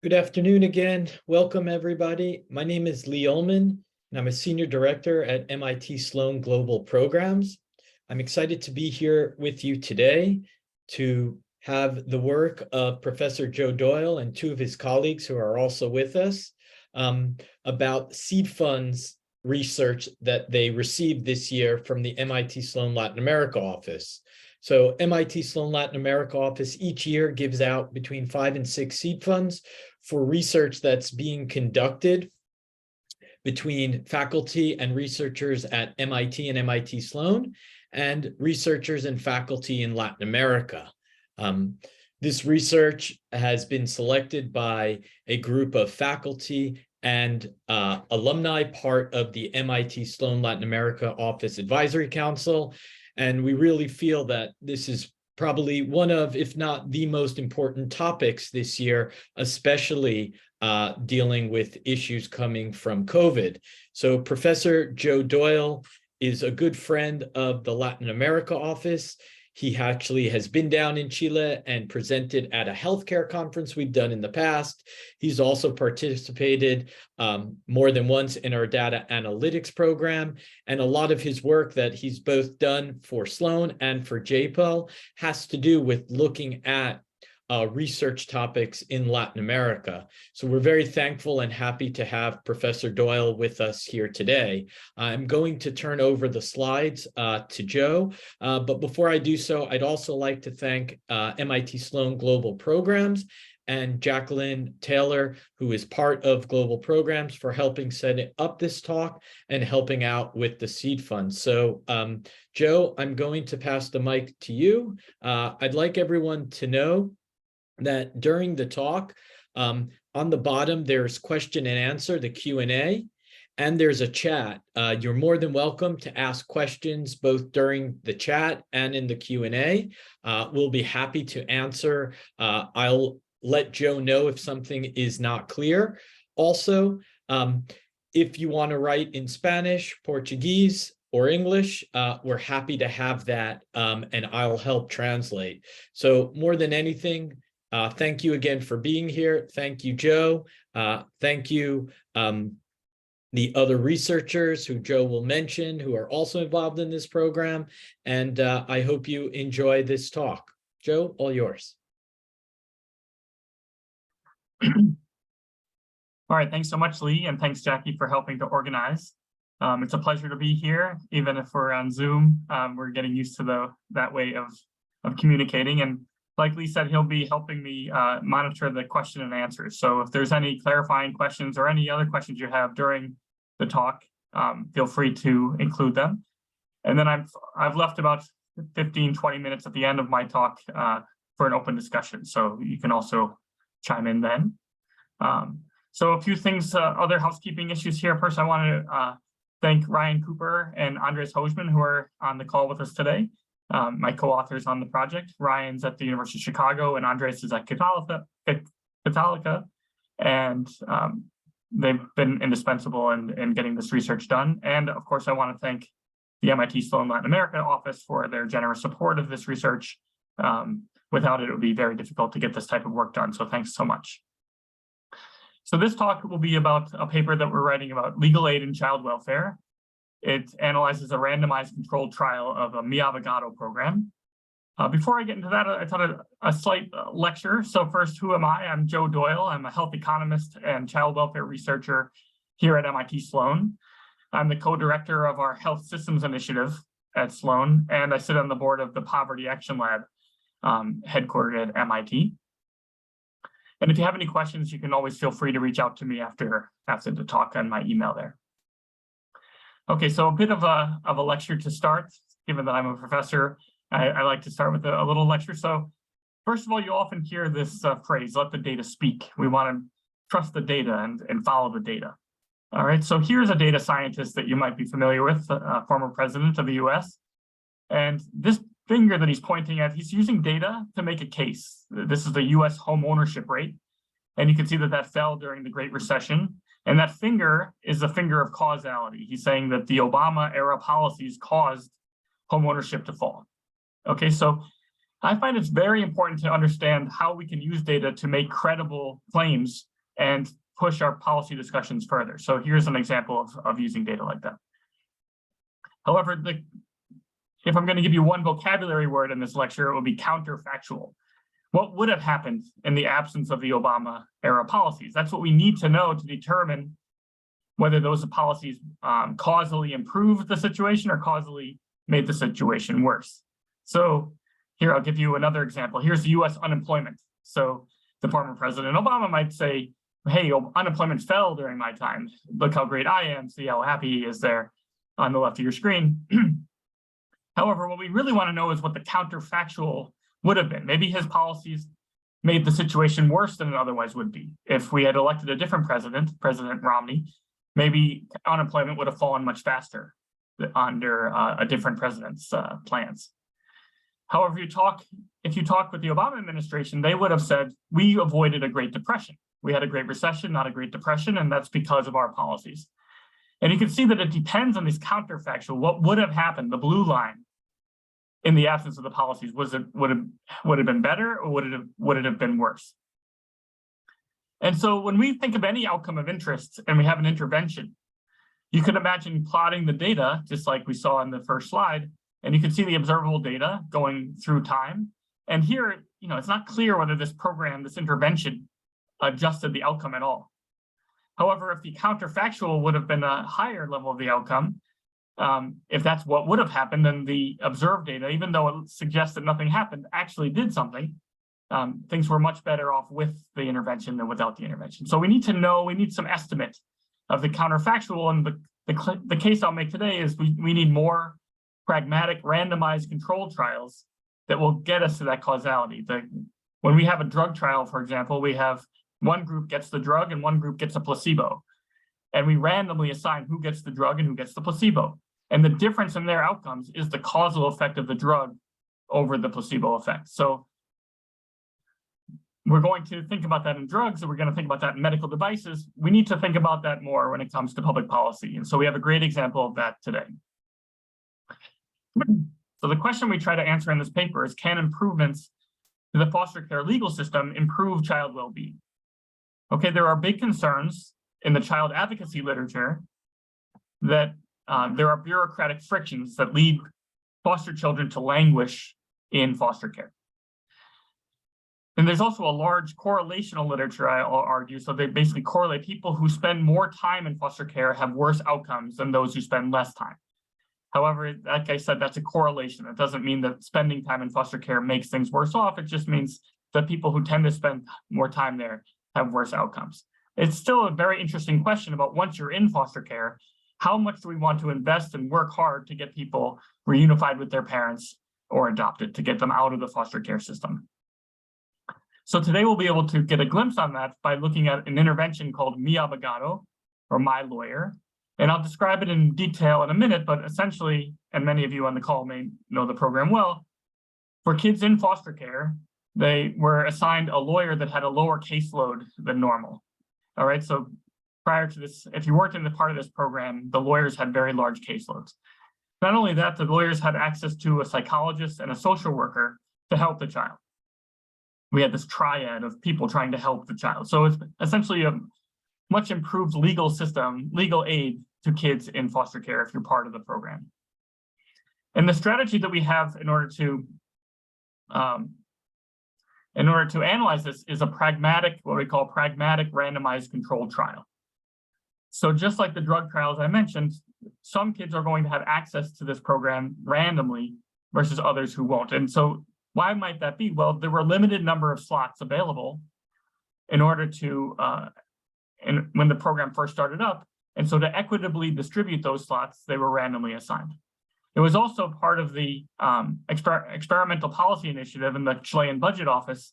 Good afternoon again. Welcome, everybody. My name is Lee Ullman, and I'm a Senior Director at MIT Sloan Global Programs. I'm excited to be here with you today to have the work of Professor Joe Doyle and two of his colleagues who are also with us about seed funds research that they received this year from the MIT Sloan Latin America office. So MIT Sloan Latin America office each year gives out between 5 and 6 seed funds for research that's being conducted between faculty and researchers at MIT and MIT Sloan and researchers and faculty in Latin America. This research has been selected by a group of faculty and alumni, part of the MIT Sloan Latin America Office Advisory Council. And we really feel that this is probably one of, if not the most important topics this year, especially dealing with issues coming from COVID. So Professor Joe Doyle is a good friend of the Latin America office. He actually has been down in Chile and presented at a healthcare conference we've done in the past. He's also participated more than once in our data analytics program. And a lot of his work that he's both done for Sloan and for JPL has to do with looking at research topics in Latin America. So we're very thankful and happy to have Professor Doyle with us here today. I'm going to turn over the slides to Joe, but before I do so, I'd also like to thank MIT Sloan Global Programs and Jacqueline Taylor, who is part of Global Programs, for helping set up this talk and helping out with the seed fund. So Joe, I'm going to pass the mic to you. I'd like everyone to know that during the talk, on the bottom, there's question and answer, the Q&A, and there's a chat. You're more than welcome to ask questions both during the chat and in the Q&A. We'll be happy to answer. I'll let Joe know if something is not clear. Also, if you want to write in Spanish, Portuguese, or English, we're happy to have that, and I'll help translate. So more than anything, thank you again for being here. Thank you, Joe. Thank you, the other researchers who Joe will mention, who are also involved in this program. And I hope you enjoy this talk. Joe, all yours. All right, thanks so much, Lee, and thanks, Jackie, for helping to organize. It's a pleasure to be here, even if we're on Zoom. We're getting used to that way of communicating. And like Lee said, he'll be helping me monitor the question and answers. So if there's any clarifying questions or any other questions you have during the talk, feel free to include them. And then I've left about 15, 20 minutes at the end of my talk for an open discussion. So you can also chime in then. So a few things, other housekeeping issues here. First, I want to thank Ryan Cooper and Andres Hojman, who are on the call with us today. My co-authors on the project. Ryan's at the University of Chicago and Andres is at Católica, and they've been indispensable in getting this research done. And of course, I want to thank the MIT Sloan Latin America office for their generous support of this research. Without it, it would be very difficult to get this type of work done, so thanks so much. So this talk will be about a paper that we're writing about legal aid in child welfare. It analyzes a randomized controlled trial of a Abogado program. Before I get into that, I thought a slight lecture. So first, who am I? I'm Joe Doyle. I'm a health economist and child welfare researcher here at MIT Sloan. I'm the co-director of our Health Systems Initiative at Sloan, and I sit on the board of the Poverty Action Lab, headquartered at MIT. And if you have any questions, you can always feel free to reach out to me after the talk on my email there. Okay, so a bit of a lecture to start, given that I'm a professor. I like to start with a little lecture. So first of all, you often hear this phrase, let the data speak. We want to trust the data and follow the data. All right, so here's a data scientist that you might be familiar with, a former president of the US. And this finger that he's pointing at, he's using data to make a case. This is the US home ownership rate. And you can see that fell during the Great Recession. And that finger is the finger of causality. He's saying that the Obama era policies caused home ownership to fall. Okay, so I find it's very important to understand how we can use data to make credible claims and push our policy discussions further. So here's an example of using data like that. However, if I'm going to give you one vocabulary word in this lecture, it will be counterfactual. What would have happened in the absence of the Obama era policies? That's what we need to know to determine whether those policies causally improved the situation or causally made the situation worse. So here, I'll give you another example. Here's the US unemployment. So the former President Obama might say, hey, unemployment fell during my time. Look how great I am. See how happy he is there on the left of your screen. However, what we really want to know is what the counterfactual would have been. Maybe his policies made the situation worse than it otherwise would be. If we had elected a different president, President Romney, maybe unemployment would have fallen much faster under a different president's plans. However, if you talk with the Obama administration, they would have said, we avoided a Great Depression. We had a Great Recession, not a Great Depression, and that's because of our policies. And you can see that it depends on this counterfactual. What would have happened, the blue line, in the absence of the policies? Would have been better, or would it have been worse? And so when we think of any outcome of interest and we have an intervention, you can imagine plotting the data, just like we saw in the first slide, and you can see the observable data going through time. And here, it's not clear whether this program, this intervention, adjusted the outcome at all. However, if the counterfactual would have been a higher level of the outcome, if that's what would have happened, then the observed data, even though it suggests that nothing happened, actually did something. Things were much better off with the intervention than without the intervention. So we need to know, we need some estimate of the counterfactual. And the case I'll make today is we need more pragmatic randomized controlled trials that will get us to that causality. When we have a drug trial, for example, we have one group gets the drug and one group gets a placebo. And we randomly assign who gets the drug and who gets the placebo. And the difference in their outcomes is the causal effect of the drug over the placebo effect. So we're going to think about that in drugs, and we're going to think about that in medical devices. We need to think about that more when it comes to public policy. And so we have a great example of that today. So the question we try to answer in this paper is, can improvements to the foster care legal system improve child well-being? Okay, there are big concerns in the child advocacy literature that there are bureaucratic frictions that lead foster children to languish in foster care. And there's also a large correlational literature, I'll argue. So they basically correlate people who spend more time in foster care have worse outcomes than those who spend less time. However, like I said, that's a correlation. It doesn't mean that spending time in foster care makes things worse off. It just means that people who tend to spend more time there have worse outcomes. It's still a very interesting question about, once you're in foster care, how much do we want to invest and work hard to get people reunified with their parents or adopted, to get them out of the foster care system? So today we'll be able to get a glimpse on that by looking at an intervention called Mi Abogado, or My Lawyer. And I'll describe it in detail in a minute, but essentially, and many of you on the call may know the program well, for kids in foster care, they were assigned a lawyer that had a lower caseload than normal. All right, so prior to this, if you weren't in the part of this program, the lawyers had very large caseloads. Not only that, the lawyers had access to a psychologist and a social worker to help the child. We had this triad of people trying to help the child. So it's essentially a much improved legal system, legal aid to kids in foster care if you're part of the program. And the strategy that we have in order to analyze this is a pragmatic, what we call pragmatic randomized controlled trial. So just like the drug trials I mentioned, some kids are going to have access to this program randomly versus others who won't. And so why might that be? Well, there were a limited number of slots available in order to, when the program first started up. And so to equitably distribute those slots, they were randomly assigned. It was also part of the experimental policy initiative in the Chilean budget office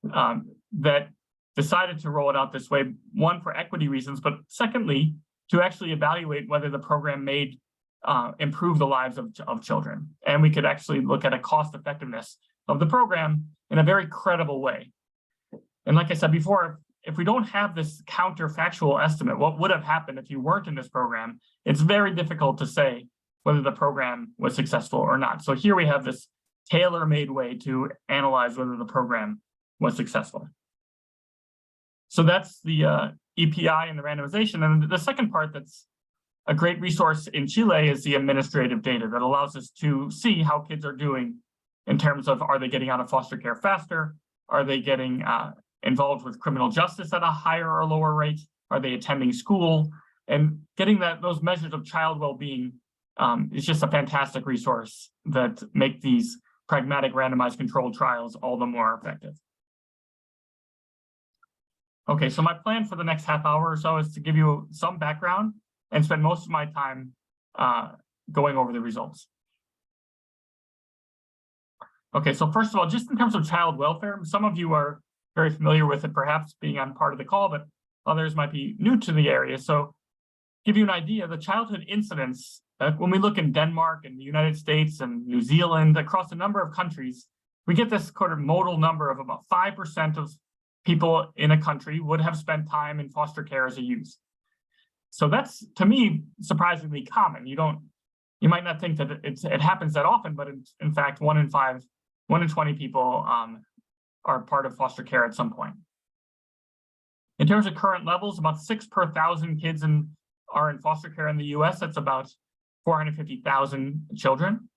that decided to roll it out this way, one, for equity reasons, but secondly, to actually evaluate whether the program made improve the lives of children. And we could actually look at a cost effectiveness of the program in a very credible way. And like I said before, if we don't have this counterfactual estimate, what would have happened if you weren't in this program, it's very difficult to say whether the program was successful or not. So here we have this tailor-made way to analyze whether the program was successful. So that's the EPI and the randomization. And the second part that's a great resource in Chile is the administrative data that allows us to see how kids are doing in terms of, are they getting out of foster care faster? Are they getting involved with criminal justice at a higher or lower rate? Are they attending school? And getting those measures of child well-being is just a fantastic resource that make these pragmatic randomized controlled trials all the more effective. Okay, so my plan for the next half hour or so is to give you some background and spend most of my time going over the results. Okay, so first of all, just in terms of child welfare, some of you are very familiar with it, perhaps being on part of the call, but others might be new to the area. So give you an idea, the childhood incidence, when we look in Denmark and the United States and New Zealand, across a number of countries, we get this sort of modal number of about 5% of people in a country would have spent time in foster care as a youth. So that's, to me, surprisingly common. You might not think that it happens that often, but in fact, 1 in 20 people are part of foster care at some point. In terms of current levels, about 6 per 1,000 kids are in foster care in the US. That's about 450,000 children.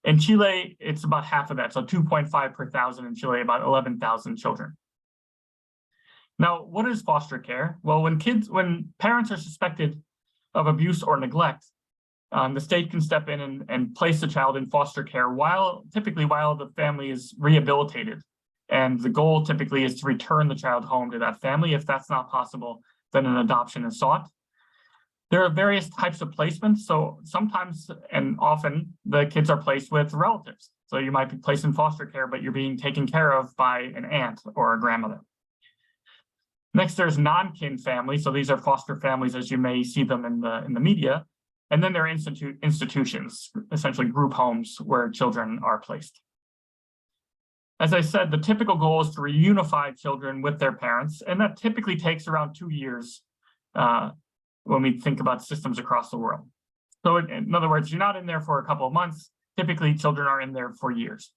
In Chile, it's about half of that, so 2.5 per 1,000 in Chile, about 11,000 children. Now, what is foster care? Well, when parents are suspected of abuse or neglect, the state can step in and place the child in foster care typically while the family is rehabilitated. And the goal typically is to return the child home to that family. If that's not possible, then an adoption is sought. There are various types of placements. So sometimes and often the kids are placed with relatives. So you might be placed in foster care, but you're being taken care of by an aunt or a grandmother. Next, there's non-kin families. So these are foster families as you may see them in the media. And then there are institutions, essentially group homes where children are placed. As I said, the typical goal is to reunify children with their parents, and that typically takes around 2 years when we think about systems across the world. So in other words, you're not in there for a couple of months. Typically, children are in there for years.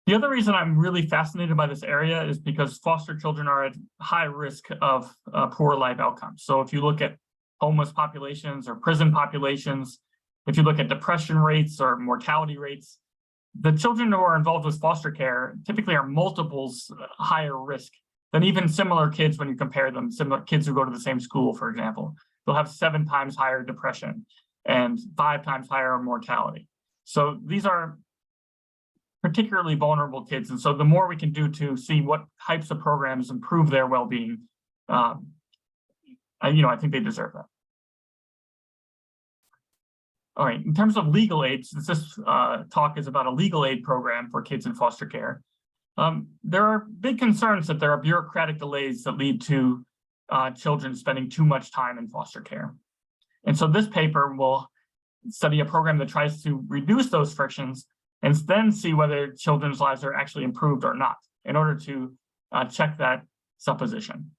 The other reason I'm really fascinated by this area is because foster children are at high risk of poor life outcomes. So if you look at homeless populations or prison populations, if you look at depression rates or mortality rates, the children who are involved with foster care typically are multiples higher risk than even similar kids when you compare them, similar kids who go to the same school, for example. They'll have 7 times higher depression and 5 times higher mortality. So these are particularly vulnerable kids. And so the more we can do to see what types of programs improve their well-being, I think they deserve that. All right, in terms of legal aid, since this talk is about a legal aid program for kids in foster care, there are big concerns that there are bureaucratic delays that lead to children spending too much time in foster care. And so this paper will study a program that tries to reduce those frictions and then see whether children's lives are actually improved or not in order to check that supposition.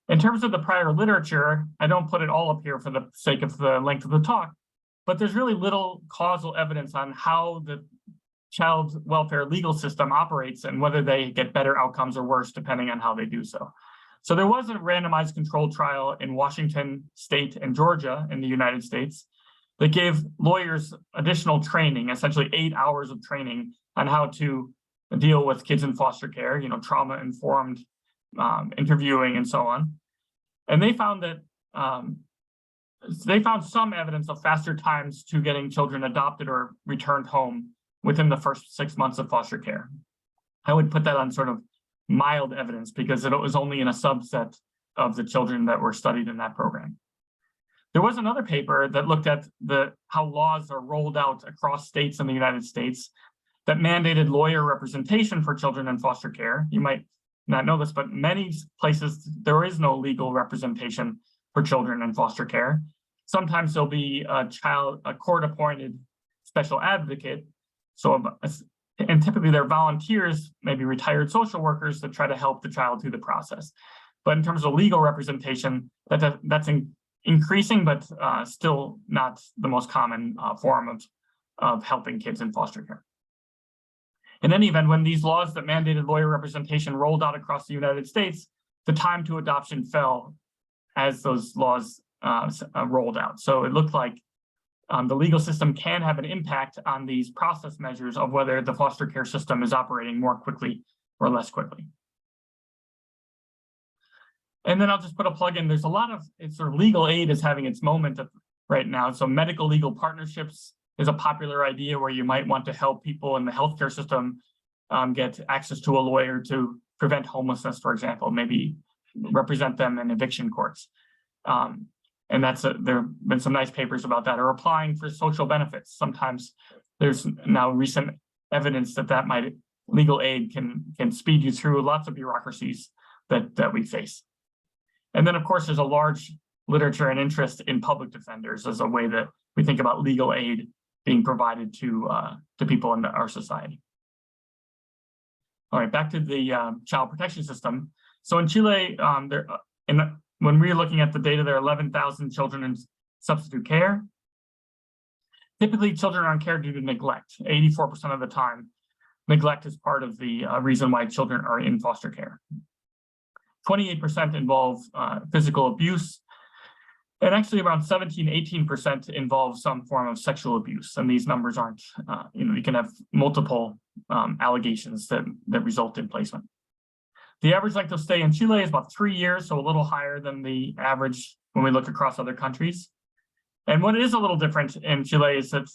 In terms of the prior literature, I don't put it all up here for the sake of the length of the talk, but there's really little causal evidence on how the child welfare legal system operates and whether they get better outcomes or worse depending on how they do so. So there was a randomized controlled trial in Washington State and Georgia in the United States that gave lawyers additional training, essentially 8 hours of training on how to deal with kids in foster care, trauma-informed interviewing and so on. And they found that some evidence of faster times to getting children adopted or returned home within the first 6 months of foster care. I would put that on sort of mild evidence because it was only in a subset of the children that were studied in that program. There was another paper that looked at how laws are rolled out across states in the United States that mandated lawyer representation for children in foster care. You might not know this, but many places there is no legal representation for children in foster care. Sometimes there'll be a court-appointed special advocate. And typically they're volunteers, maybe retired social workers that try to help the child through the process. But in terms of legal representation, that's increasing, but still not the most common form of helping kids in foster care. In any event, when these laws that mandated lawyer representation rolled out across the United States, the time to adoption fell as those laws rolled out. So it looked like the legal system can have an impact on these process measures of whether the foster care system is operating more quickly or less quickly. And then I'll just put a plug in. There's a lot of sort of legal aid is having its moment right now. So medical legal partnerships is a popular idea where you might want to help people in the healthcare system get access to a lawyer to prevent homelessness, for example, maybe represent them in eviction courts. And there have been some nice papers about that, or applying for social benefits. Sometimes there's now recent evidence that legal aid can speed you through lots of bureaucracies that we face. And then, of course, there's a large literature and interest in public defenders as a way that we think about legal aid being provided to people in our society. All right, back to the child protection system. So in Chile, when we were looking at the data, there are 11,000 children in substitute care. Typically, children are in care due to neglect. 84% of the time, neglect is part of the reason why children are in foster care. 28% involve physical abuse, and actually around 18% involve some form of sexual abuse. And these numbers aren't, you can have multiple allegations that result in placement. The average length of stay in Chile is about 3 years, so a little higher than the average when we look across other countries. And what is a little different in Chile is that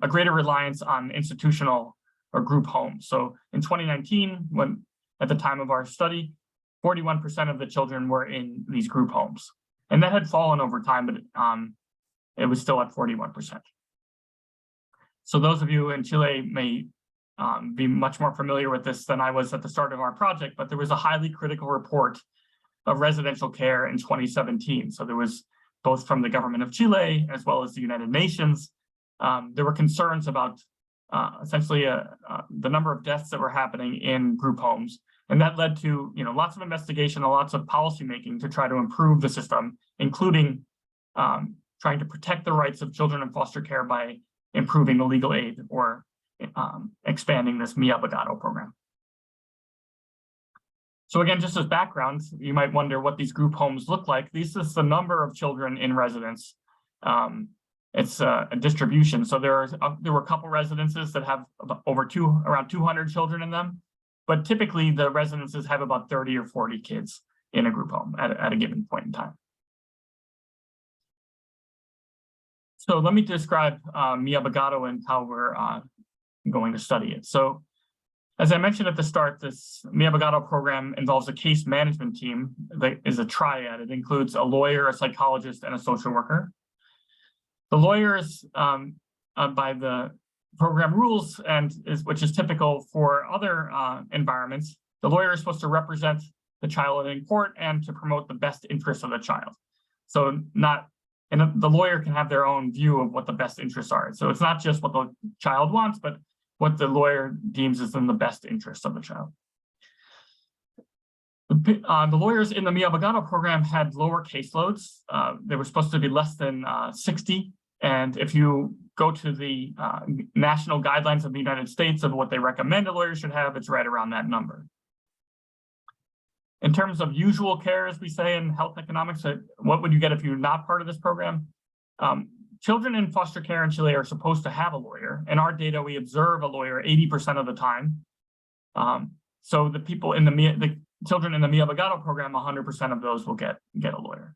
a greater reliance on institutional or group homes. So in 2019, at the time of our study, 41% of the children were in these group homes. And that had fallen over time, but it was still at 41%. So those of you in Chile may be much more familiar with this than I was at the start of our project, but there was a highly critical report of residential care in 2017. So there was both from the government of Chile as well as the United Nations. There were concerns about essentially the number of deaths that were happening in group homes. And that led to lots of investigation and lots of policymaking to try to improve the system, including trying to protect the rights of children in foster care by improving the legal aid or expanding this Abogado program. So again, just as background, you might wonder what these group homes look like. This is the number of children in residence. It's a distribution. So there were a couple residences that have around 200 children in them. But typically, the residences have about 30 or 40 kids in a group home at a given point in time. So let me describe Abogado and how we're going to study it. So as I mentioned at the start, this Abogado program involves a case management team that is a triad. It includes a lawyer, a psychologist, and a social worker. The lawyer is by the program rules, which is typical for other environments, the lawyer is supposed to represent the child in court and to promote the best interests of the child. So the lawyer can have their own view of what the best interests are. So it's not just what the child wants, but what the lawyer deems is in the best interest of the child. The lawyers in the Abogado program had lower caseloads. They were supposed to be less than 60. And if you go to the national guidelines of the United States of what they recommend a lawyer should have, it's right around that number. In terms of usual care, as we say in health economics, what would you get if you're not part of this program? Children in foster care in Chile are supposed to have a lawyer. In our data, we observe a lawyer 80% of the time. So the people in the children in the Abogado program, 100% of those will get a lawyer.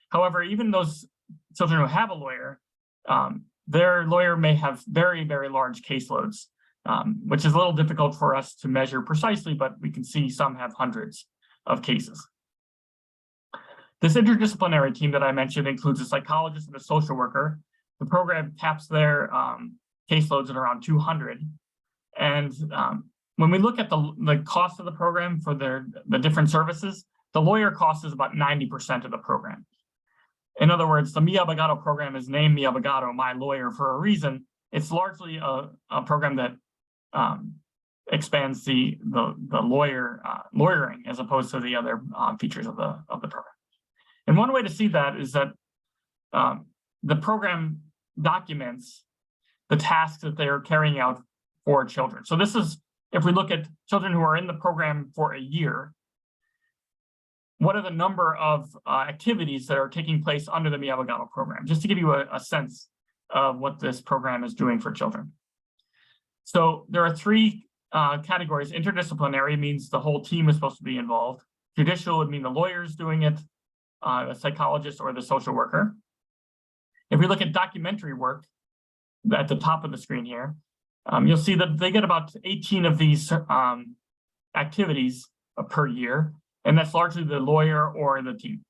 However, even those children who have a lawyer, their lawyer may have very, very large caseloads, which is a little difficult for us to measure precisely, but we can see some have hundreds of cases. This interdisciplinary team that I mentioned includes a psychologist and a social worker. The program caps their caseloads at around 200. And when we look at the cost of the program for the different services, the lawyer cost is about 90% of the program. In other words, the Abogado program is named Abogado, my lawyer, for a reason. It's largely a program that expands the lawyering as opposed to the other features of the program. And one way to see that is that the program documents the tasks that they are carrying out for children. So this is if we look at children who are in the program for a year, what are the number of activities that are taking place under the Abogado program, just to give you a sense of what this program is doing for children. So there are three categories. Interdisciplinary means the whole team is supposed to be involved. Judicial would mean the lawyer's doing it, a psychologist or the social worker. If we look at documentary work at the top of the screen here, you'll see that they get about 18 of these activities per year, and that's largely the lawyer or the team.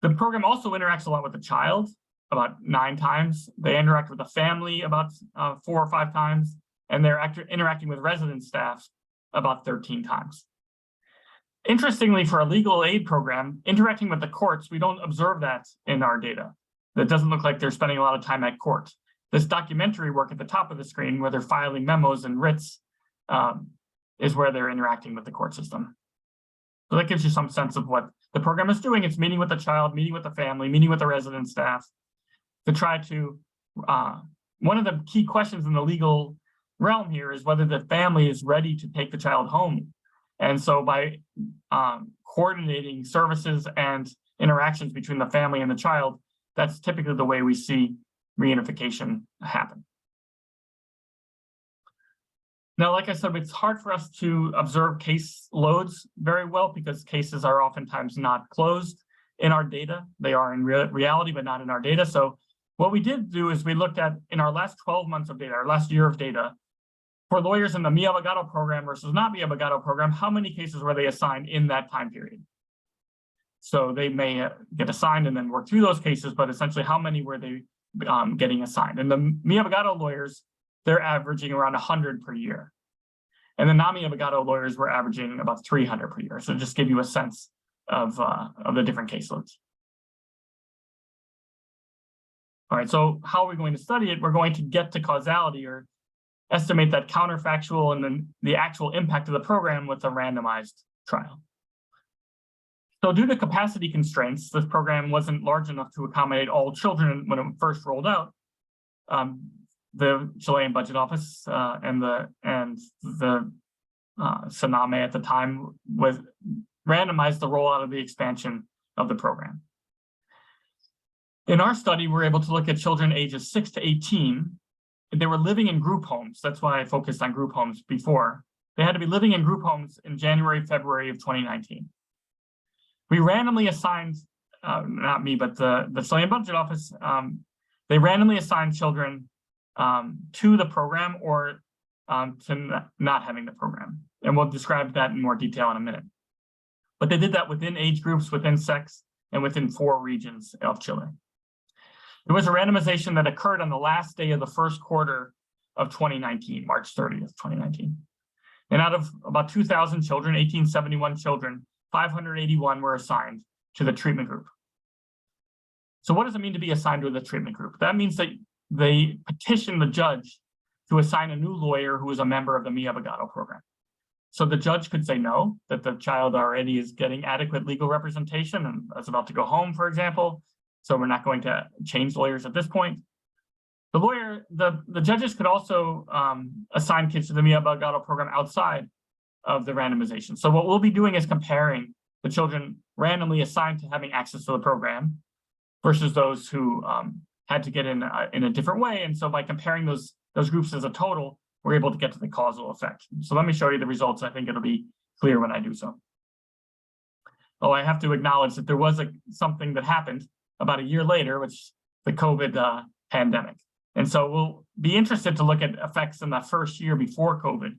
The program also interacts a lot with the child, about 9 times. They interact with the family about 4 or 5 times, and they're interacting with resident staff about 13 times. Interestingly, for a legal aid program, interacting with the courts, we don't observe that in our data. It doesn't look like they're spending a lot of time at court. This documentary work at the top of the screen, where they're filing memos and writs, is where they're interacting with the court system. So that gives you some sense of what the program is doing. It's meeting with the child, meeting with the family, meeting with the resident staff to try to, one of the key questions in the legal realm here is whether the family is ready to take the child home. And so by coordinating services and interactions between the family and the child, that's typically the way we see reunification happen. Now, like I said, it's hard for us to observe case loads very well because cases are oftentimes not closed in our data. They are in reality, but not in our data. So what we did do is we looked at, in our last 12 months of data, our last year of data, for lawyers in the Abogado program versus not Abogado program, how many cases were they assigned in that time period? So they may get assigned and then work through those cases, but essentially how many were they getting assigned? And the Abogado lawyers, they're averaging around 100 per year. And the non-Abogado lawyers were averaging about 300 per year. So just give you a sense of the different caseloads. All right, so how are we going to study it? We're going to get to causality, or estimate that counterfactual and then the actual impact of the program with a randomized trial. So due to capacity constraints, this program wasn't large enough to accommodate all children when it first rolled out. The Chilean budget office and the SENAME at the time was randomized the rollout of the expansion of the program. In our study, we're able to look at children ages 6 to 18. They were living in group homes. That's why I focused on group homes before. They had to be living in group homes in January, February of 2019. We randomly assigned, not me, but the Chilean budget office, they randomly assigned children to the program or to not having the program. And we'll describe that in more detail in a minute. But they did that within age groups, within sex, and within 4 regions of Chile. There was a randomization that occurred on the last day of the first quarter of 2019, March 30th, 2019. And out of about 2,000 children, 1,871 children, 581 were assigned to the treatment group. So what does it mean to be assigned to the treatment group? That means that they petitioned the judge to assign a new lawyer who is a member of the Abogado program. So the judge could say no, that the child already is getting adequate legal representation and is about to go home, for example. So we're not going to change lawyers at this point. The judges could also assign kids to the Abogado program outside of the randomization. So what we'll be doing is comparing the children randomly assigned to having access to the program versus those who had to get in a different way. And so by comparing those groups as a total, we're able to get to the causal effect. So let me show you the results. I think it'll be clear when I do so. Oh, I have to acknowledge that there was something that happened about a year later, which the COVID pandemic. And so we'll be interested to look at effects in that first year before COVID.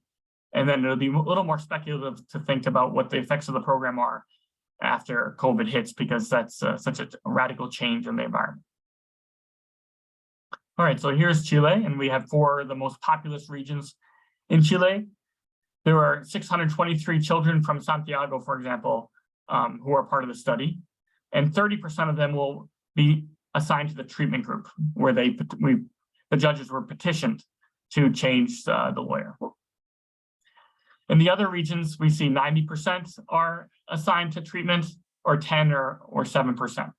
And then it'll be a little more speculative to think about what the effects of the program are after COVID hits, because that's such a radical change in the environment. All right, so here's Chile, and we have 4 of the most populous regions in Chile. There are 623 children from Santiago, for example, who are part of the study, and 30% of them will be assigned to the treatment group, where the judges were petitioned to change the lawyer. In the other regions, we see 90% are assigned to treatment, or 10 or 7%.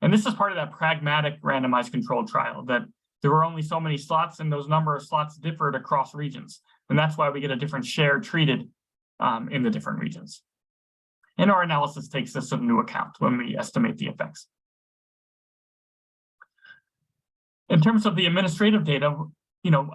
And this is part of that pragmatic randomized controlled trial, that there were only so many slots, and those number of slots differed across regions. And that's why we get a different share treated in the different regions. And our analysis takes this into account when we estimate the effects. In terms of the administrative data,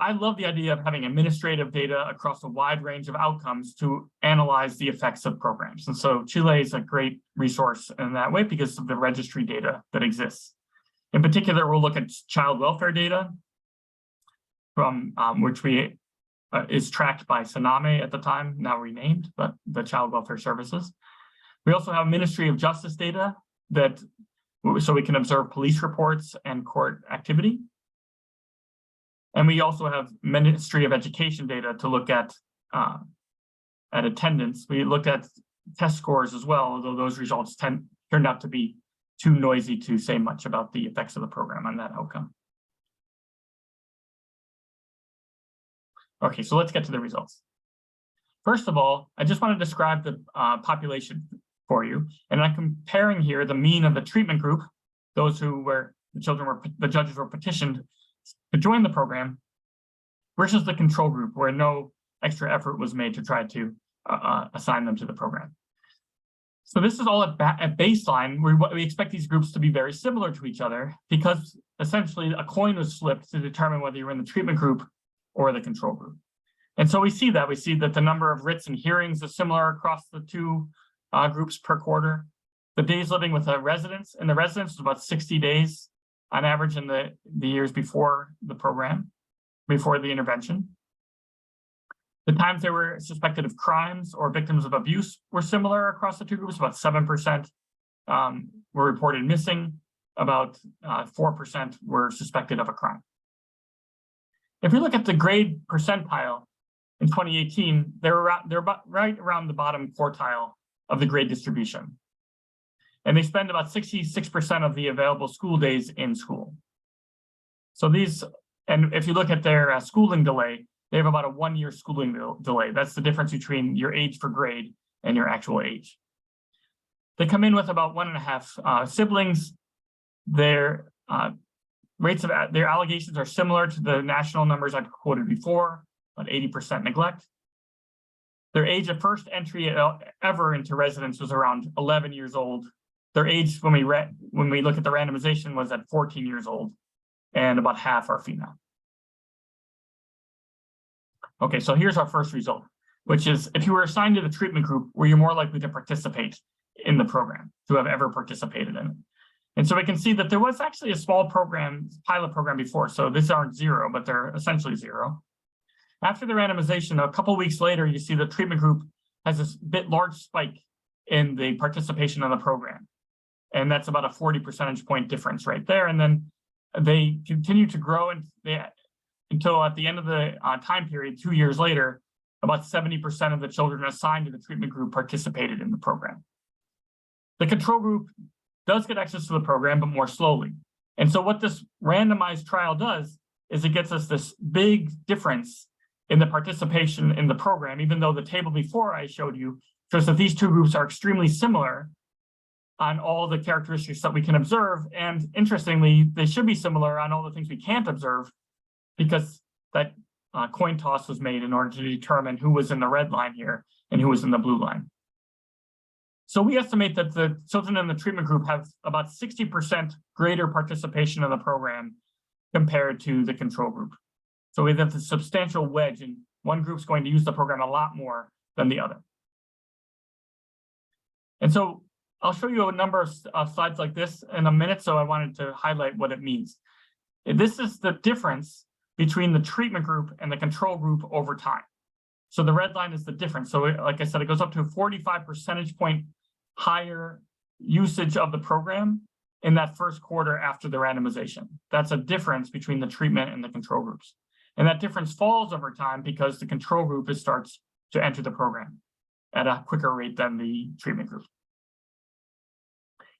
I love the idea of having administrative data across a wide range of outcomes to analyze the effects of programs. And so Chile is a great resource in that way because of the registry data that exists. In particular, we'll look at child welfare data from which is tracked by SENAME at the time, now renamed, but the Child Welfare Services. We also have Ministry of Justice data so we can observe police reports and court activity. And we also have Ministry of Education data to look at attendance. We looked at test scores as well, although those results turned out to be too noisy to say much about the effects of the program on that outcome. Okay, so let's get to the results. First of all, I just want to describe the population for you. And I'm comparing here the mean of the treatment group, those who were, the judges were petitioned to join the program, versus the control group, where no extra effort was made to try to assign them to the program. So this is all at baseline. We expect these groups to be very similar to each other because essentially a coin was flipped to determine whether you're in the treatment group or the control group. And so we see that the number of writs and hearings is similar across the two groups per quarter. The days living with residents, and the residents was about 60 days on average in the years before the program, before the intervention. The times they were suspected of crimes or victims of abuse were similar across the two groups. About 7% were reported missing, about 4% were suspected of a crime. If we look at the grade percentile in 2018, they're about right around the bottom quartile of the grade distribution. And they spend about 66% of the available school days in school. So and if you look at their schooling delay, they have about a 1-year schooling delay. That's the difference between your age for grade and your actual age. They come in with about 1.5 siblings. Their rates of their allegations are similar to the national numbers I quoted before, about 80% neglect. Their age of first entry ever into residence was around 11 years old. Their age when we look at the randomization was at 14 years old, and about half are female. Okay, so here's our first result, which is if you were assigned to the treatment group, were you more likely to participate in the program, to have ever participated in it? And so we can see that there was actually a small pilot program before, so these aren't zero, but they're essentially zero. After the randomization, a couple of weeks later, you see the treatment group has this large spike in the participation in the program. And that's about a 40 percentage point difference right there. And then they continue to grow until at the end of the time period, 2 years later, about 70% of the children assigned to the treatment group participated in the program. The control group does get access to the program, but more slowly. And so what this randomized trial does is it gets us this big difference in the participation in the program, even though the table before I showed you shows that these two groups are extremely similar on all the characteristics that we can observe. And interestingly, they should be similar on all the things we can't observe, because that coin toss was made in order to determine who was in the red line here and who was in the blue line. So we estimate that the children in the treatment group have about 60% greater participation in the program compared to the control group. So we have a substantial wedge, and one group's going to use the program a lot more than the other. And so I'll show you a number of slides like this in a minute, so I wanted to highlight what it means. This is the difference between the treatment group and the control group over time. So the red line is the difference. So like I said, it goes up to a 45 percentage point higher usage of the program in that first quarter after the randomization. That's a difference between the treatment and the control groups. And that difference falls over time because the control group starts to enter the program at a quicker rate than the treatment group.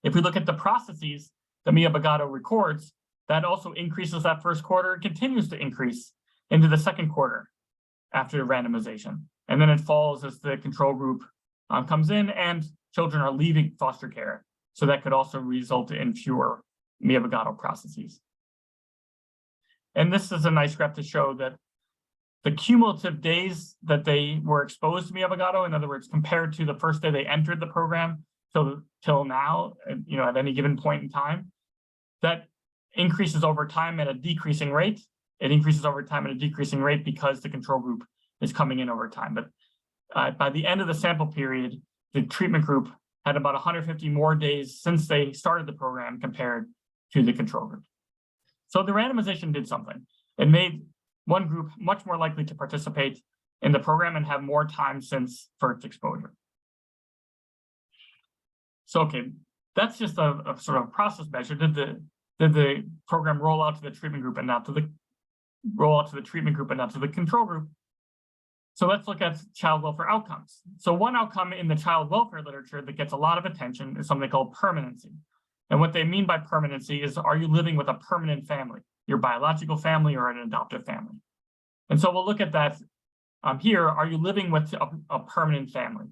If we look at the processes that Abogado records, that also increases that first quarter, continues to increase into the second quarter after the randomization. And then it falls as the control group comes in and children are leaving foster care. So that could also result in fewer Abogado processes. And this is a nice graph to show that the cumulative days that they were exposed to Abogado, in other words, compared to the first day they entered the program till now, at any given point in time, that increases over time at a decreasing rate. It increases over time at a decreasing rate because the control group is coming in over time. But by the end of the sample period, the treatment group had about 150 more days since they started the program compared to the control group. So the randomization did something. It made one group much more likely to participate in the program and have more time since first exposure. So, okay, that's just a sort of process measure. Did the program roll out to the treatment group and not to the control group? So let's look at child welfare outcomes. So one outcome in the child welfare literature that gets a lot of attention is something called permanency. And what they mean by permanency is, are you living with a permanent family, your biological family or an adoptive family? And so we'll look at that here. Are you living with a permanent family?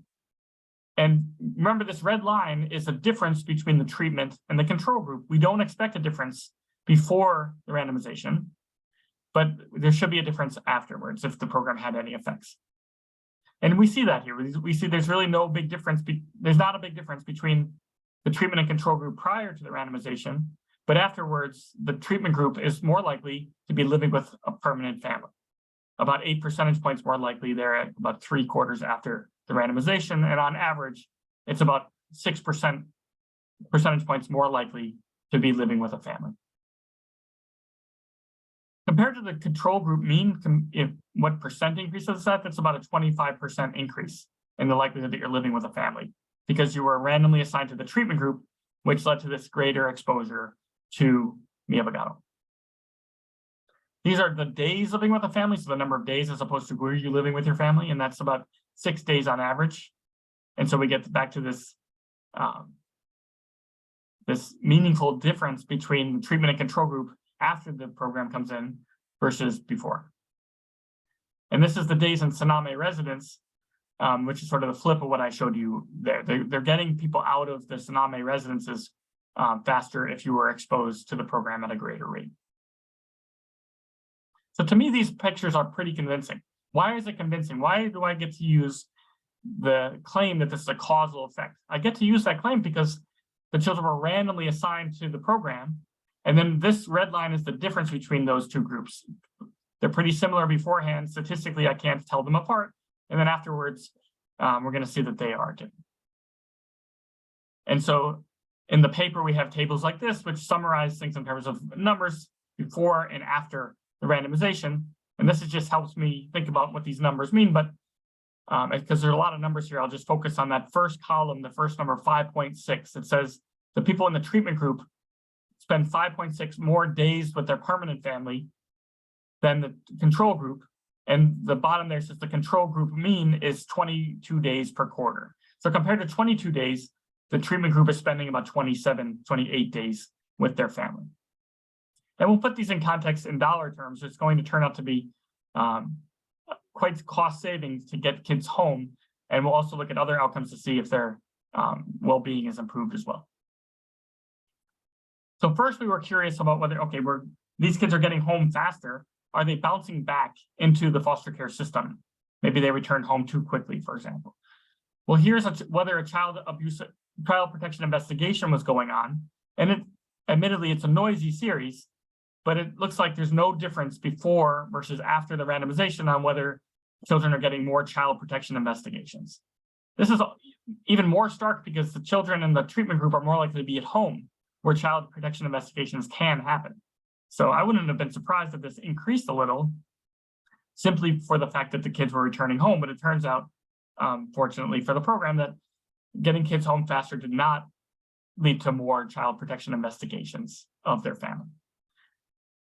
And remember, this red line is a difference between the treatment and the control group. We don't expect a difference before the randomization, but there should be a difference afterwards if the program had any effects. And we see that here. We see there's really no big difference. There's not a big difference between the treatment and control group prior to the randomization, but afterwards, the treatment group is more likely to be living with a permanent family. About 8 percentage points more likely there at about 3/4 after the randomization. And on average, it's about 6 percentage points more likely to be living with a family. Compared to the control group mean, what percent increase is that? That's about a 25% increase in the likelihood that you're living with a family, because you were randomly assigned to the treatment group, which led to this greater exposure to Abogado. These are the days living with a family, so the number of days as opposed to where you're living with your family, and that's about 6 days on average. And so we get back to this, this meaningful difference between the treatment and control group after the program comes in versus before. And this is the days in SENAME residence, which is sort of the flip of what I showed you there. They're getting people out of the SENAME residences faster if you were exposed to the program at a greater rate. So to me, these pictures are pretty convincing. Why is it convincing? Why do I get to use the claim that this is a causal effect? I get to use that claim because the children were randomly assigned to the program. And then this red line is the difference between those two groups. They're pretty similar beforehand. Statistically, I can't tell them apart. And then afterwards, we're going to see that they are different. And so in the paper, we have tables like this, which summarize things in terms of numbers before and after the randomization. And this just helps me think about what these numbers mean. But because there are a lot of numbers here, I'll just focus on that first column, the first number, 5.6. It says the people in the treatment group spend 5.6 more days with their permanent family than the control group. And the bottom there says the control group mean is 22 days per quarter. So compared to 22 days, the treatment group is spending about 27, 28 days with their family. And we'll put these in context in dollar terms. It's going to turn out to be quite cost savings to get kids home. And we'll also look at other outcomes to see if their well-being is improved as well. So first, we were curious about whether, okay, these kids are getting home faster. Are they bouncing back into the foster care system? Maybe they returned home too quickly, for example. Well, here's whether a child protection investigation was going on. And admittedly, it's a noisy series, but it looks like there's no difference before versus after the randomization on whether children are getting more child protection investigations. This is even more stark because the children in the treatment group are more likely to be at home, where child protection investigations can happen. So I wouldn't have been surprised if this increased a little simply for the fact that the kids were returning home. But it turns out, fortunately for the program, that getting kids home faster did not lead to more child protection investigations of their family.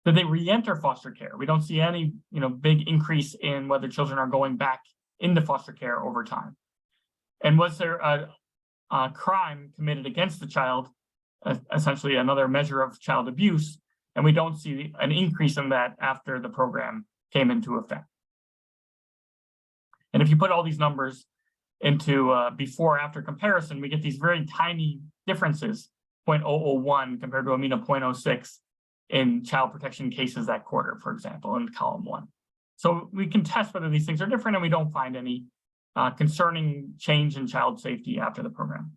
Did they re-enter foster care? We don't see any big increase in whether children are going back into foster care over time. And was there a crime committed against the child, essentially another measure of child abuse? And we don't see an increase in that after the program came into effect. And if you put all these numbers into before-after comparison, we get these very tiny differences, 0.001 compared to a mean of 0.06 in child protection cases that quarter, for example, in column 1. So we can test whether these things are different, and we don't find any concerning change in child safety after the program.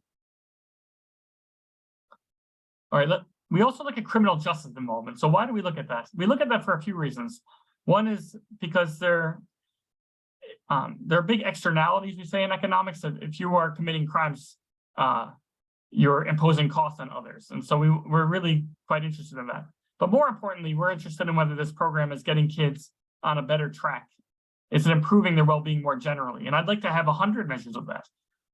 All right, we also look at criminal justice involvement. So why do we look at that? We look at that for a few reasons. One is because there are big externalities, we say in economics, that if you are committing crimes, you're imposing costs on others. And so we're really quite interested in that. But more importantly, we're interested in whether this program is getting kids on a better track. Is it improving their well-being more generally? And I'd like to have 100 measures of that.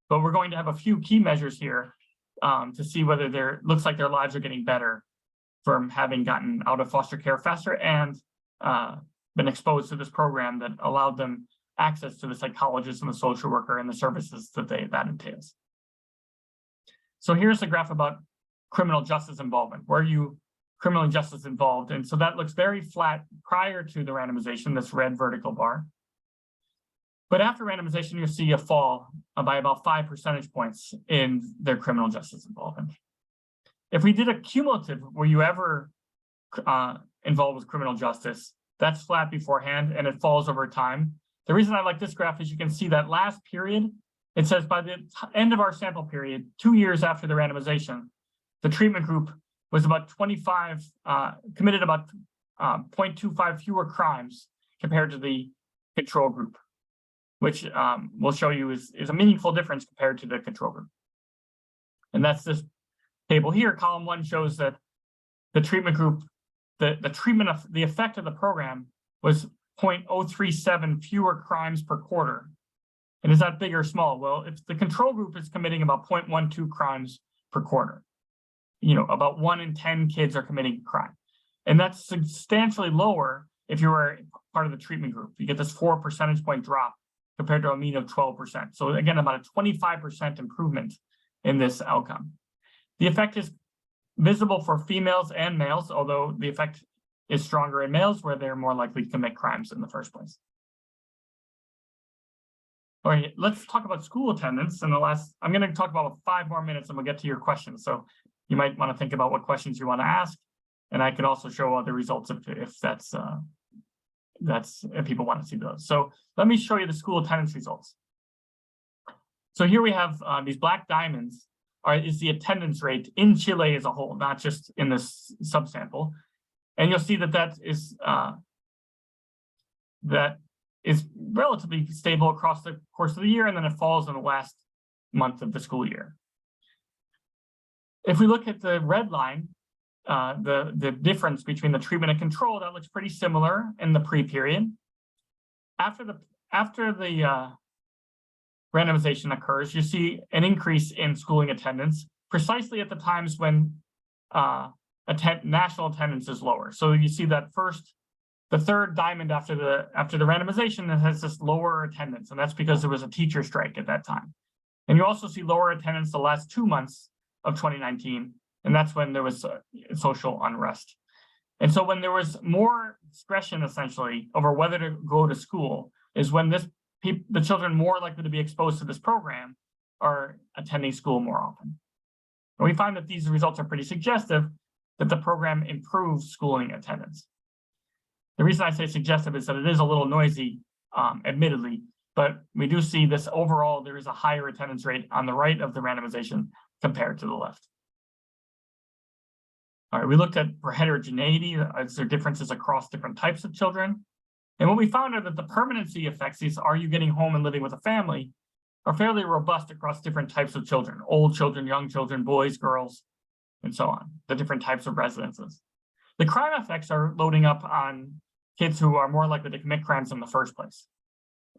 But we're going to have a few key measures here to see whether looks like their lives are getting better from having gotten out of foster care faster and been exposed to this program that allowed them access to the psychologist and the social worker and the services that entails. So here's a graph about criminal justice involvement. Where you criminal justice involved? And so that looks very flat prior to the randomization, this red vertical bar. But after randomization, you'll see a fall by about 5 percentage points in their criminal justice involvement. If we did a cumulative, were you ever involved with criminal justice, that's flat beforehand and it falls over time. The reason I like this graph is you can see that last period, it says by the end of our sample period, 2 years after the randomization, the treatment group was about 25, committed about 0.25 fewer crimes compared to the control group, which we'll show you is a meaningful difference compared to the control group. And that's this table here. Column 1 shows that the treatment group, the effect of the program was 0.037 fewer crimes per quarter. And is that big or small? Well, if the control group is committing about 0.12 crimes per quarter, about 1 in 10 kids are committing crime. And that's substantially lower if you were part of the treatment group. You get this 4 percentage point drop compared to a mean of 12%. So again, about a 25% improvement in this outcome. The effect is visible for females and males, although the effect is stronger in males where they're more likely to commit crimes in the first place. All right, let's talk about school attendance. I'm going to talk about 5 more minutes and we'll get to your questions. So you might want to think about what questions you want to ask. And I can also show other results if people want to see those. So let me show you the school attendance results. So here we have these black diamonds is the attendance rate in Chile as a whole, not just in this subsample. And you'll see that is relatively stable across the course of the year, and then it falls in the last month of the school year. If we look at the red line, the difference between the treatment and control, that looks pretty similar in the pre-period. After the randomization occurs, you see an increase in schooling attendance precisely at the times when national attendance is lower. So you see that the third diamond after the randomization that has this lower attendance, and that's because there was a teacher strike at that time. And you also see lower attendance the last 2 months of 2019, and that's when there was social unrest. And so when there was more discretion essentially over whether to go to school is when the children more likely to be exposed to this program are attending school more often. And we find that these results are pretty suggestive that the program improves schooling attendance. The reason I say suggestive is that it is a little noisy, admittedly, but we do see this overall, there is a higher attendance rate on the right of the randomization compared to the left. All right, we looked at for heterogeneity, is there differences across different types of children? And what we found are that the permanency effects, these are you getting home and living with a family, are fairly robust across different types of children, old children, young children, boys, girls, and so on, the different types of residences. The crime effects are loading up on kids who are more likely to commit crimes in the first place.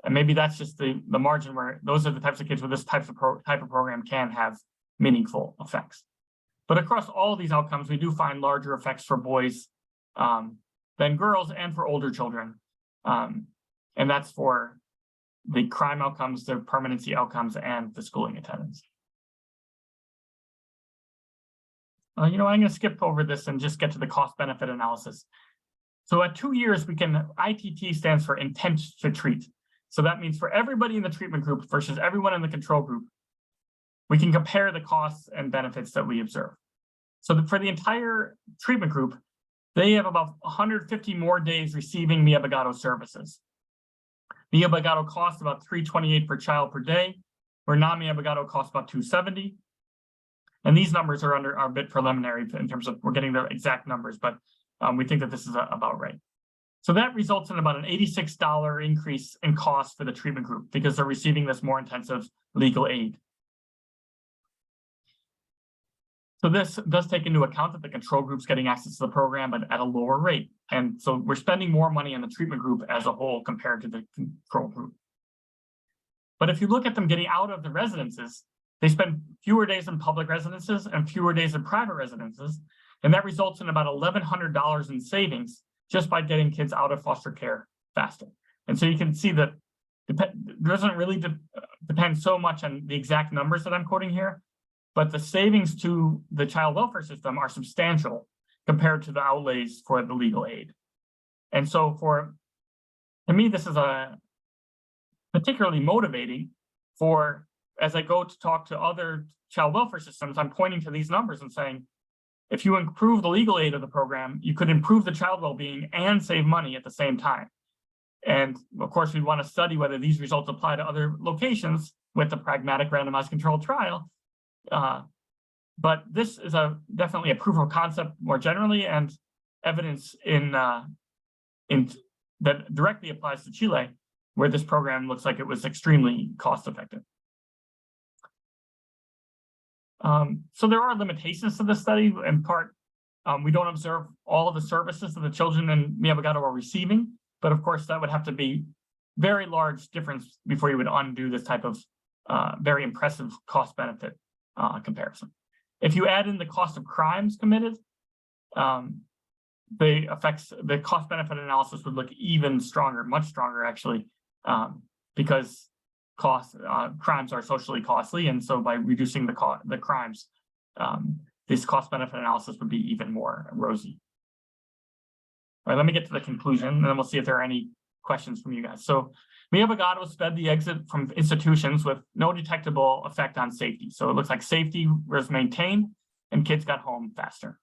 And maybe that's just the margin where those are the types of kids where this type of program can have meaningful effects. But across all of these outcomes, we do find larger effects for boys than girls and for older children. And that's for the crime outcomes, the permanency outcomes, and the schooling attendance. I'm going to skip over this and just get to the cost benefit analysis. So at 2 years, ITT stands for intent to treat. So that means for everybody in the treatment group versus everyone in the control group, we can compare the costs and benefits that we observe. So for the entire treatment group, they have about 150 more days receiving the Abogado services. The Abogado cost about $328 per child per day, where non-Abogado costs about $270. And these numbers are a bit preliminary in terms of we're getting the exact numbers, but we think that this is about right. So that results in about an $86 increase in cost for the treatment group because they're receiving this more intensive legal aid. So this does take into account that the control group's getting access to the program, but at a lower rate. And so we're spending more money on the treatment group as a whole compared to the control group. But if you look at them getting out of the residences, they spend fewer days in public residences and fewer days in private residences. And that results in about $1,100 in savings just by getting kids out of foster care faster. And so you can see that it doesn't really depend so much on the exact numbers that I'm quoting here, but the savings to the child welfare system are substantial compared to the outlays for the legal aid. And so to me, this is particularly motivating for, as I go to talk to other child welfare systems, I'm pointing to these numbers and saying, if you improve the legal aid of the program, you could improve the child well-being and save money at the same time. And of course, we want to study whether these results apply to other locations with the pragmatic randomized controlled trial. But this is definitely a proof of concept more generally, and evidence that directly applies to Chile, where this program looks like it was extremely cost effective. So there are limitations to this study. In part, we don't observe all of the services that the children in Abogado are receiving, but of course that would have to be very large difference before you would undo this type of very impressive cost benefit comparison. If you add in the cost of crimes committed, the cost benefit analysis would look even stronger, much stronger actually, because crimes are socially costly, and so by reducing the crimes, this cost benefit analysis would be even more rosy. All right, let me get to the conclusion, and then we'll see if there are any questions from you guys. So Abogado sped the exit from institutions with no detectable effect on safety. So it looks like safety was maintained and kids got home faster.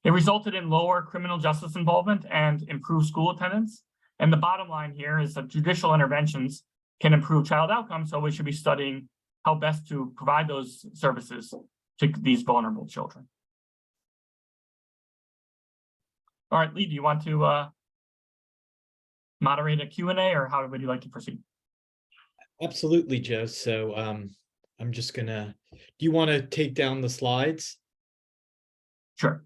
It resulted in lower criminal justice involvement and improved school attendance. And the bottom line here is that judicial interventions can improve child outcomes, so we should be studying how best to provide those services to these vulnerable children. All right, Lee, do you want to moderate a Q&A, or how would you like to proceed? Absolutely, Joe. So I'm just gonna, do you want to take down the slides? Sure.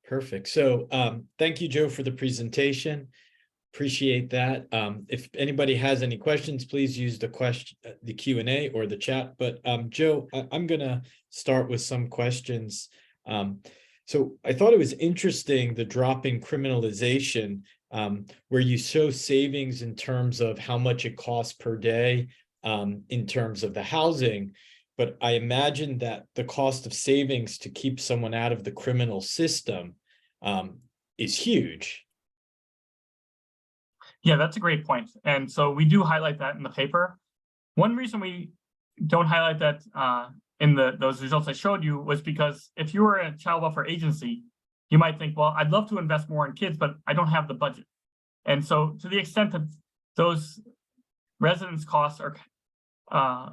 Perfect. So thank you, Joe, for the presentation. Appreciate that. If anybody has any questions, please use the Q&A or the chat. But Joe, I'm gonna start with some questions. So I thought it was interesting, the drop in criminalization, where you show savings in terms of how much it costs per day in terms of the housing. But I imagine that the cost of savings to keep someone out of the criminal system is huge. Yeah, that's a great point. And so we do highlight that in the paper. One reason we don't highlight that in those results I showed you was because if you were a child welfare agency, you might think, well, I'd love to invest more in kids, but I don't have the budget. And so to the extent that those residence costs are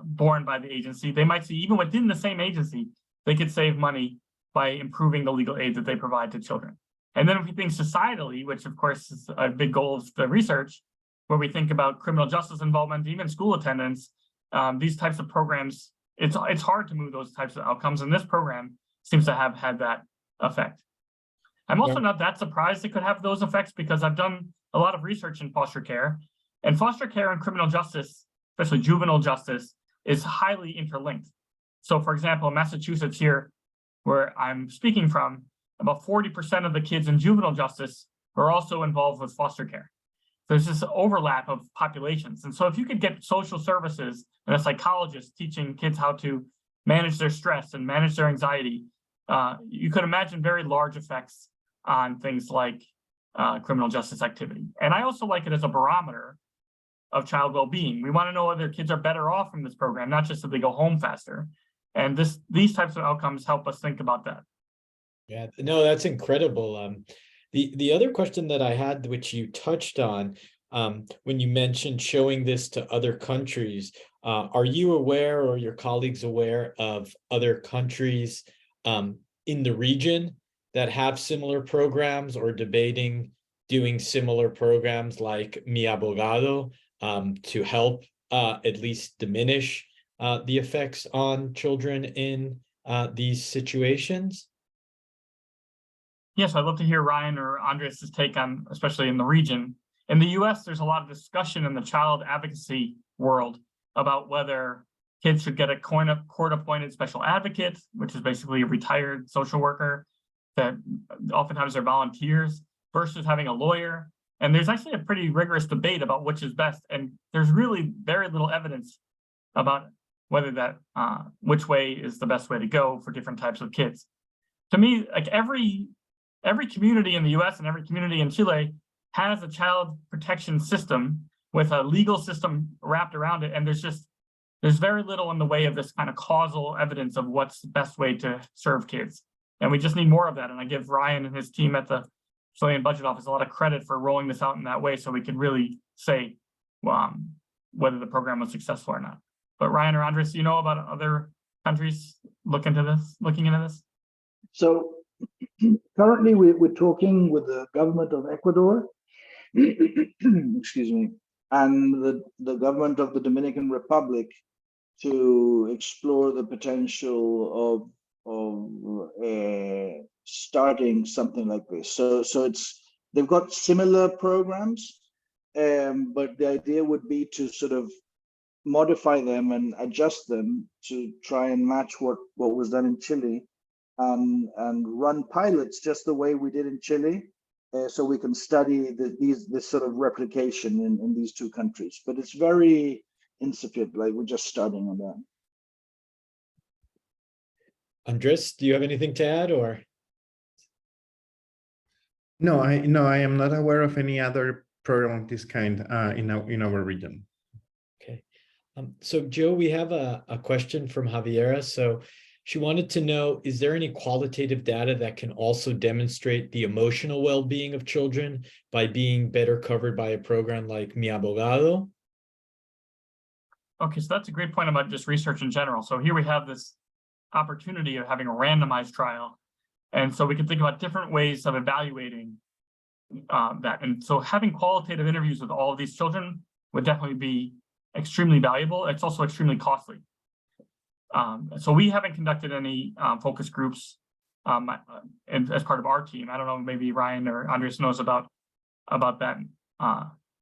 borne by the agency, they might see even within the same agency, they could save money by improving the legal aid that they provide to children. And then if we think societally, which of course is a big goal of the research, where we think about criminal justice involvement, even school attendance, these types of programs, it's hard to move those types of outcomes. And this program seems to have had that effect. I'm also not that surprised it could have those effects because I've done a lot of research in foster care, and foster care and criminal justice, especially juvenile justice, is highly interlinked. So for example, in Massachusetts here, where I'm speaking from, about 40% of the kids in juvenile justice are also involved with foster care. There's this overlap of populations. And so if you could get social services and a psychologist teaching kids how to manage their stress and manage their anxiety, you could imagine very large effects on things like criminal justice activity. And I also like it as a barometer of child well-being. We want to know whether kids are better off from this program, not just that they go home faster. And these types of outcomes help us think about that. Yeah, no, that's incredible. The other question that I had, which you touched on, when you mentioned showing this to other countries. Are you aware, or your colleagues aware, of other countries in the region that have similar programs, or debating doing similar programs like Mi Abogado to help at least diminish the effects on children in these situations? Yes, I'd love to hear Ryan or Andres' take on, especially in the region. In the US, there's a lot of discussion in the child advocacy world about whether kids should get a court-appointed special advocate, which is basically a retired social worker that oftentimes are volunteers, versus having a lawyer. And there's actually a pretty rigorous debate about which is best. And there's really very little evidence about whether that which way is the best way to go for different types of kids. To me, like every community in the US and every community in Chile has a child protection system with a legal system wrapped around it. And there's very little in the way of this kind of causal evidence of what's the best way to serve kids. And we just need more of that. And I give Ryan and his team at the Chilean Budget Office a lot of credit for rolling this out in that way, so we could really say whether the program was successful or not. But Ryan or Andres, you know about other countries looking into this? So currently we're talking with the government of Ecuador, excuse me, and the government of the Dominican Republic to explore the potential of starting something like this. So they've got similar programs, but the idea would be to sort of modify them and adjust them to try and match what was done in Chile, and run pilots just the way we did in Chile, so we can study this sort of replication in these two countries. But it's very incipient, like we're just starting on that. Andres, do you have anything to add, or? No, I am not aware of any other program of this kind in our region. Okay. So Joe, we have a question from Javiera. So she wanted to know, is there any qualitative data that can also demonstrate the emotional well-being of children by being better covered by a program like Mi Abogado? Okay, so that's a great point about just research in general. So here we have this opportunity of having a randomized trial. And so we can think about different ways of evaluating that. And so having qualitative interviews with all of these children would definitely be extremely valuable. It's also extremely costly. So we haven't conducted any focus groups as part of our team. I don't know, maybe Ryan or Andres knows about that.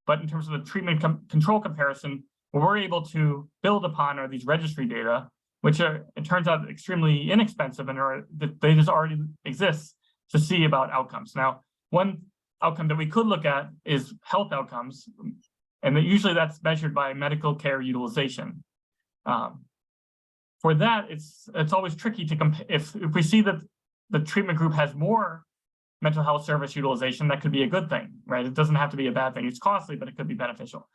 But in terms of the treatment control comparison, what we're able to build upon are these registry data, which are, it turns out, extremely inexpensive, and they just already exist to see about outcomes. Now, one outcome that we could look at is health outcomes, and usually that's measured by medical care utilization. For that, it's always tricky to compare. If we see that the treatment group has more mental health service utilization, that could be a good thing, right? It doesn't have to be a bad thing. It's costly, but it could be beneficial.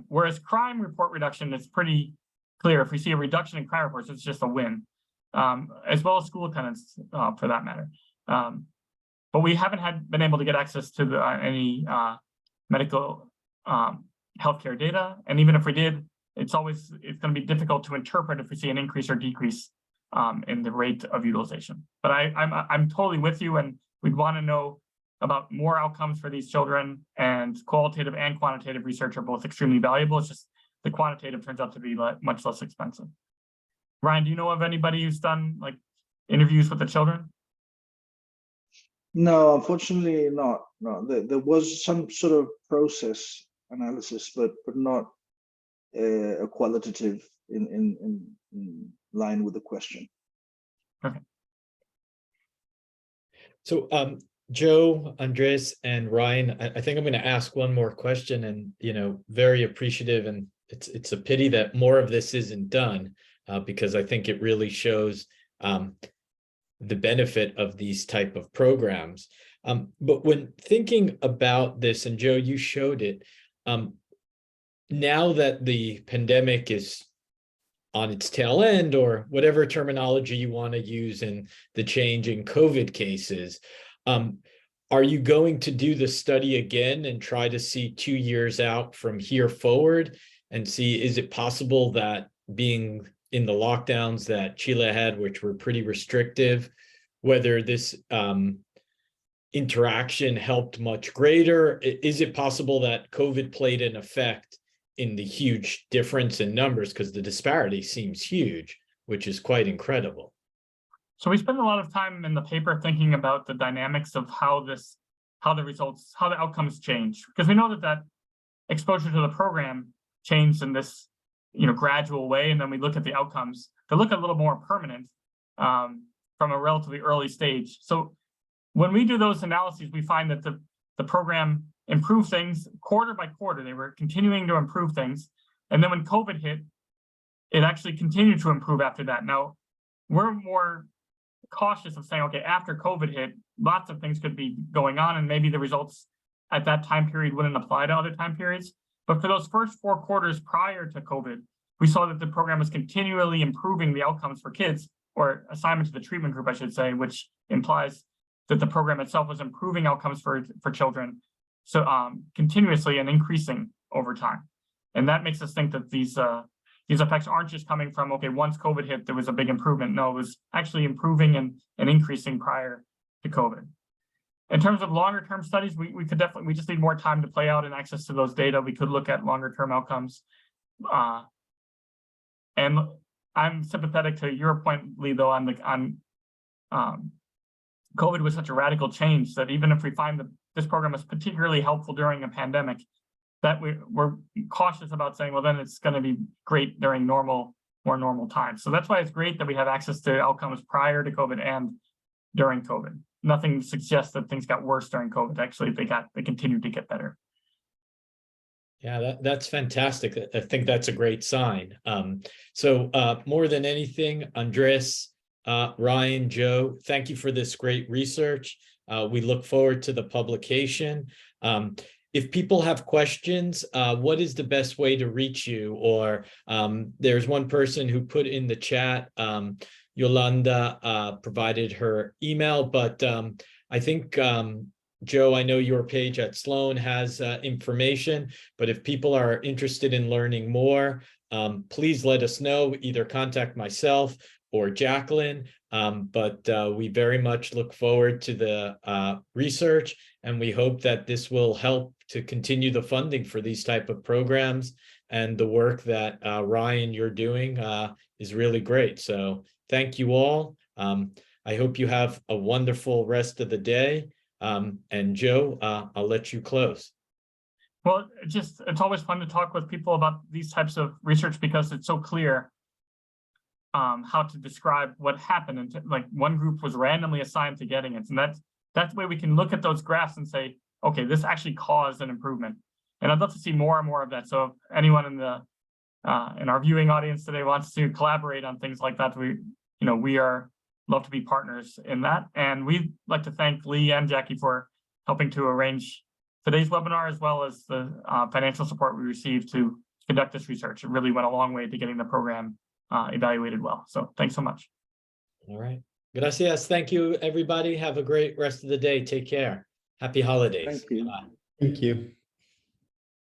Whereas crime report reduction is pretty clear. If we see a reduction in crime reports, it's just a win, as well as school attendance for that matter. But we haven't been able to get access to any medical healthcare data. And even if we did, it's going to be difficult to interpret if we see an increase or decrease in the rate of utilization. But I'm totally with you, and we'd want to know about more outcomes for these children, and qualitative and quantitative research are both extremely valuable. It's just the quantitative turns out to be much less expensive. Ryan, do you know of anybody who's done like interviews with the children? No, unfortunately not. No, there was some sort of process analysis, but not a qualitative in line with the question. Okay. So Joe, Andres, and Ryan, I think I'm going to ask one more question, and very appreciative, and it's a pity that more of this isn't done, because I think it really shows the benefit of these type of programs. But when thinking about this, and Joe, you showed it, now that the pandemic is on its tail end, or whatever terminology you want to use in the change in COVID cases, Are you going to do the study again and try to see 2 years out from here forward and see, is it possible that being in the lockdowns that Chile had, which were pretty restrictive, whether this interaction helped much greater? Is it possible that COVID played an effect in the huge difference in numbers? Because the disparity seems huge, which is quite incredible. So we spend a lot of time in the paper thinking about the dynamics of how the outcomes change, because we know that exposure to the program changed in this, gradual way, and then we look at the outcomes that look a little more permanent from a relatively early stage. So when we do those analyses, we find that the program improved things quarter by quarter. They were continuing to improve things, and then when COVID hit, it actually continued to improve after that. Now, we're more cautious of saying, okay, after COVID hit, lots of things could be going on, and maybe the results at that time period wouldn't apply to other time periods. But for those first 4 quarters prior to COVID, we saw that the program was continually improving the outcomes for kids, or assignment to the treatment group, I should say, which implies that the program itself was improving outcomes for children, so continuously and increasing over time. And that makes us think that these effects aren't just coming from, okay, once COVID hit, there was a big improvement. No, it was actually improving and increasing prior to COVID. In terms of longer term studies, we just need more time to play out and access to those data. We could look at longer term outcomes. And I'm sympathetic to your point, Lee, though, on COVID was such a radical change that even if we find that this program is particularly helpful during a pandemic, that we're cautious about saying, well, then it's going to be great during more normal times. So that's why it's great that we have access to outcomes prior to COVID and during COVID. Nothing suggests that things got worse during COVID. Actually, they continued to get better. Yeah, that's fantastic. I think that's a great sign. So more than anything, Andres, Ryan, Joe, thank you for this great research. We look forward to the publication. If people have questions, what is the best way to reach you? Or there's one person who put in the chat, Yolanda provided her email, but I think, Joe, I know your page at Sloan has information, but if people are interested in learning more, please let us know, either contact myself or Jacqueline, but we very much look forward to the research, and we hope that this will help to continue the funding for these type of programs, and the work that Ryan, you're doing is really great. So thank you all. I hope you have a wonderful rest of the day. And Joe, I'll let you close. Well, it's always fun to talk with people about these types of research, because it's so clear how to describe what happened. And like, one group was randomly assigned to getting it. And that's the way we can look at those graphs and say, okay, this actually caused an improvement. And I'd love to see more and more of that. So if anyone in our viewing audience today wants to collaborate on things like that, we love to be partners in that. And we'd like to thank Lee and Jackie for helping to arrange today's webinar, as well as the financial support we received to conduct this research. It really went a long way to getting the program evaluated well. So thanks so much. All right. Gracias. Thank you, everybody. Have a great rest of the day. Take care. Happy holidays. Thank you. Bye. Thank you.